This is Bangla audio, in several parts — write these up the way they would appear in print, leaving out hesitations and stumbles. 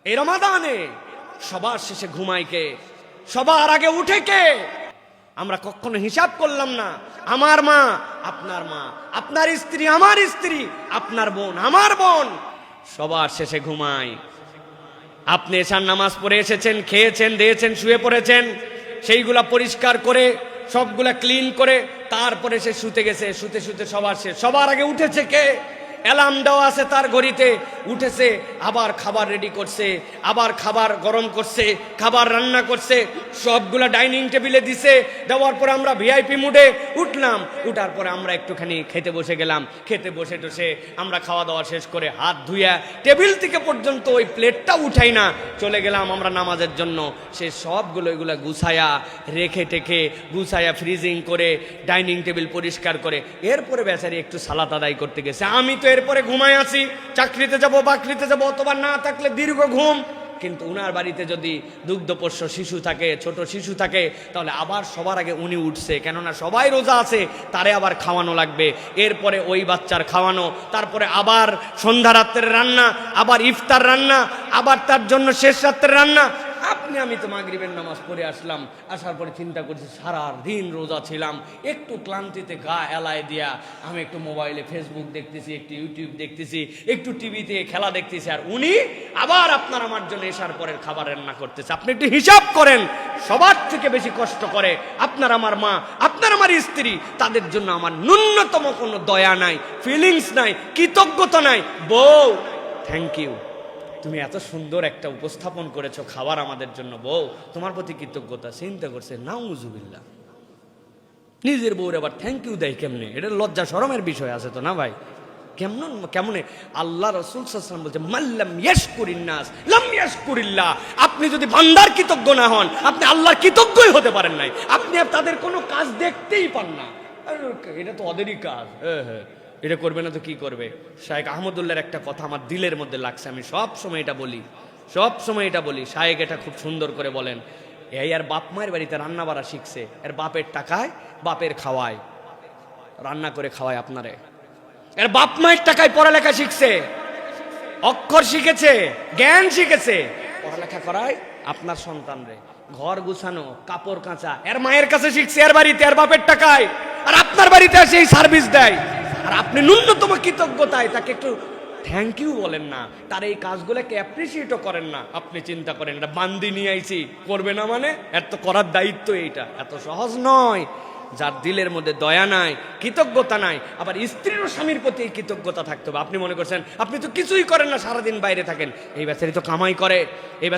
এই রমাদানে সবার শেষে ঘুমায় কে? সবার আগে উঠে কে? আমরা কখনো হিসাব করলাম না। আমার মা, আপনার মা, আপনার স্ত্রী, আমার স্ত্রী, আপনার বোন, আমার বোন, সবার শেষে ঘুমায়। আপনি এশার নামাজ পড়ে এসেছেন, খেয়েছেন, দিয়েছেন, শুয়ে পড়েছেন, সেইগুলা পরিষ্কার করে সবগুলা ক্লিন করে তারপরে সে শুতে গেছে। শুতে শুতে সবার আগে উঠেছে কে? অ্যালার্ম দেওয়া আছে তার ঘড়িতে, উঠেছে, আবার খাবার রেডি করছে, আবার খাবার গরম করছে, খাবার রান্না করছে, সবগুলা ডাইনিং টেবিলে দিছে। দেওয়ার পরে আমরা ভিআইপি মুডে উঠলাম। উঠার পরে আমরা একটুখানি খেতে বসে গেলাম। খেতে বসে টসে আমরা খাওয়া দাওয়া শেষ করে হাত ধুইয়া টেবিল থেকে পর্যন্ত ওই প্লেটটা উঠাই না, চলে গেলাম আমরা নামাজের জন্য। সে সবগুলো এগুলা গুছায়া রেখে টেখে গুছায়া ফ্রিজিং করে ডাইনিং টেবিল পরিষ্কার করে এরপরে বেচারি একটু সালাত আদায় করতে গেছে। আমি তো এরপরে ঘুমায় আছি, চাকরিতে যাব, বাকরিতে যাব, অথবা না থাকলে দীর্ঘ ঘুম। কিন্তু উনার বাড়িতে যদি দুগ্ধপোষ্য শিশু থাকে, ছোট শিশু থাকে, তাহলে আবার সবার আগে উনি উঠছে, কেননা সবাই রোজা আছে, তারে আবার খাওয়ানো লাগবে। এরপরে ওই বাচ্চার খাওয়ানো, তারপরে আবার সন্ধ্যা রাত্রের রান্না, আবার ইফতার রান্না, আবার তার জন্য শেষ রাত্রের রান্না। আমি তো মাগরিবের নামাজ পড়ে আসলাম। আসার পরে চিন্তা করছি সারা দিন রোজা ছিলাম, একটু ক্লান্তিতে গা এলায় দিয়া আমি একটু মোবাইলে ফেসবুক দেখতেছি, একটু ইউটিউব দেখতেছি, একটু টিভিতে খেলা দেখতেছি, আর উনি আবার আপনার আমার জন্য এসার পরের খাবার রান্না করতেছে। আপনি একটু হিসাব করেন, সবার থেকে বেশি কষ্ট করে আপনার আমার মা, আপনার আমার স্ত্রী। তাদের জন্য আমার ন্যূনতম কোনো দয়া নাই, ফিলিংস নাই, কৃতজ্ঞতা নাই। বউ, থ্যাংক ইউ, তুমি এত সুন্দর একটা উপস্থাপন করেছো খাবার আমাদের জন্য, বউ তোমার প্রতি কৃতজ্ঞতা। চিন্তা করছে নাউজুবিল্লাহ, নিজের বউর আবার থ্যাংক ইউ দেয় কেমনে? এটা লজ্জা শরমের বিষয় আছে তো না ভাই? কেমনে? আল্লাহ রাসূল সাল্লাল্লাহু আলাইহি ওয়াসাল্লাম বলছে মাল্লাম ইয়াশকুরিন নাস লাম ইয়াশকুরিল্লাহ। আপনি যদি বান্দার কৃতজ্ঞ না হন, আপনি আল্লাহর কৃতজ্ঞই হতে পারেন নাই। আপনি তাদের কোনো কাজ দেখতেই পান না। এটা তো ওদেরই কাজ, হ্যাঁ, এটা করবে না তো কি করবে? শায়েখ আহমদুল্লাহর একটা কথা আমার দিলের মধ্যে লাগছে, আমি সব সময় এটা বলি। শায়েখ এটা খুব সুন্দর করে বলেন, এই আর বাপ মায়ের বাড়িতে রান্না বাড়া শিখছে, এর বাপের টাকায় বাপের খাওয়ায়, রান্না করে খাওয়ায় আপনারে। এর বাপ মায়ের টাকায় পড়ালেখা শিখছে, অক্ষর শিখেছে, জ্ঞান শিখেছে, পড়ালেখা করায় আপনার সন্তানরে। ঘর গুছানো, কাপড় কাঁচা এর মায়ের কাছে শিখছে, এর বাড়িতে, এর বাপের টাকায়, আর আপনার বাড়িতে এসে এই সার্ভিস দেয়। আর আপনি ন্যূনতম কৃতজ্ঞতায় তাকে একটু থ্যাংক ইউ বলেন না, তার এই কাজগুলোকে অ্যাপ্রিসিয়েটও করেন না। আপনি চিন্তা করেন, এটা বান্দি নিয়ে আইছি, করবে না মানে? এত করার দায়িত্ব এইটা এত সহজ নয়। যার দিলের মধ্যে দয়া নাই, কৃতজ্ঞতা নাই, আবার স্ত্রীর ও স্বামীর প্রতি কৃতজ্ঞতা থাকতে হবে। আপনি মনে করছেন আপনি তো কিছুই করেন না, সারাদিন বাইরে থাকেন, এই বেচারি তো কামাই করে, এই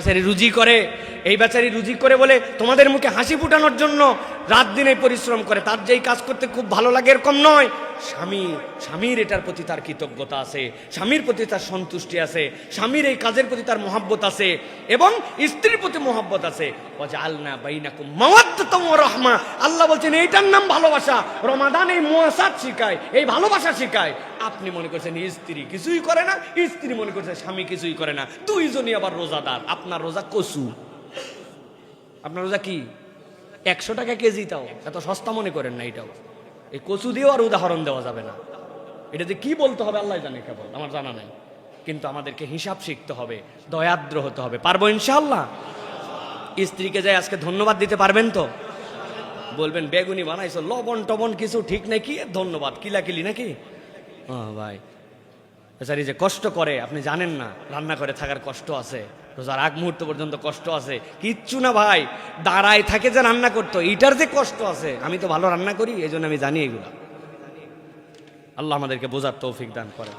বেচারি রুজি করে বলে তোমাদের মুখে হাসি ফুটানোর জন্য রাত দিনে পরিশ্রম করে, তার যেই কাজ করতে খুব ভালো লাগে এরকম নয়। স্বামীর এটার প্রতি তার কৃতজ্ঞতা আছে, স্বামীর প্রতি তার সন্তুষ্টি আছে, স্বামীর এই কাজের প্রতি তার মহব্বত আছে, এবং স্ত্রীর প্রতি মহব্বত আছে। ওয়াজআলনা বাইনাকুম মাওয়াদ্দাতাম ওয়া রাহমা। আল্লাহ বলছেন এইটার নাম ভালোবাসা। রমাদান এই মুয়াসাত শিখায়, এই ভালোবাসা শিখায়। আপনি মনে করছেন স্ত্রী কিছুই করে না, স্ত্রী মনে করছে স্বামী কিছুই করে না, দুইজনই আবার রোজাদার। আপনার রোজা কচু, আপনার রোজা কি 100 টাকা কেজি, তাও এত সস্তা মনে করেন না। এটাও এই কচু দিয়েও আর উদাহরণ দেওয়া যাবে না। এটা যে কি বলতে হবে আল্লাহ জানে, কেবল আমার জানা নাই। কিন্তু আমাদেরকে হিসাব শিখতে হবে, দয়াদ্র হতে হবে। পারবো ইনশাআল্লাহ? স্ত্রীকে যাই আজকে ধন্যবাদ দিতে পারবেন তো? বলবেন বেগুনি বানাইছো, লবণ টবণ কিছু ঠিক নেই, কি ধন্যবাদ কিলাকিলি নাকি? ভাই বেচারি যে কষ্ট করে আপনি জানেন না, রান্না করে থাকার কষ্ট আছে, রোজার আগ মুহূর্ত পর্যন্ত কষ্ট আছে। কিচ্ছু না ভাই, দাঁড়ায় থাকে যে রান্না করতো, এইটার যে কষ্ট আছে। আমি তো ভালো রান্না করি, এই জন্য আমি জানি এগুলা। আল্লাহ আমাদেরকে বোঝার তৌফিক দান করে।